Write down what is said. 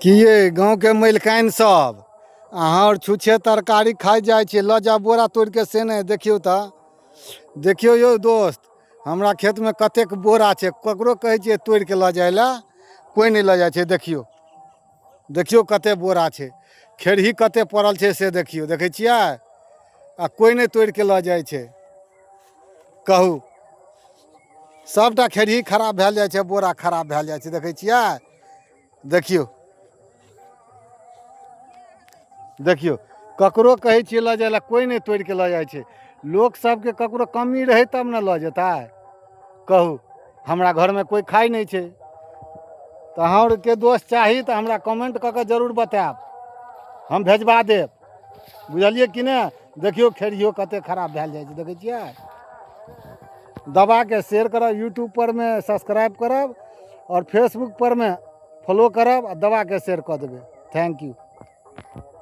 कि ये गाँव के मलिकाइन सब अहाँ और छुच्छे तरकारी खाई जाए छे, ल जा बोरा तोड़ के से नहीं देखियो तो देखियो यो दोस्त, हमरा खेत में कतेक बोरा छे, ककरो कहे छे तोड़ के ल जाए ला, कोई नहीं ल जाए छे। देखियो देखियो कते बोरा छे, खेरही कते पड़ल छे से देखियो, देखे छियै आ कोई नहीं तोड़ के ल जाए छे। कहू सबटा खेरही खराब भेल जाए छे, बोरा खराब भेल जाए छे, देखे छियै। देखियो देखियो ककरो कहे छिए ल जाए ला, कोई नहीं तोड़ के ल जाए छे। लोग सबके ककरो कमी रहे तब न ल जेता। कहू हमरा घर में कोई खाई नहीं छे, तो अहाँ के दोस्त चाही तो हमरा कमेंट करके जरूर बताएब, हम भेजवा देब। बुझलिए कि नहीं। देखियो खेरियो कते खराब भेल जाए छे, देखे छियै। दबा के शेयर करब, यूट्यूब पर में सब्सक्राइब करब और फेसबुक पर में फॉलो करब, दबा के शेयर कर देबे। Thank you.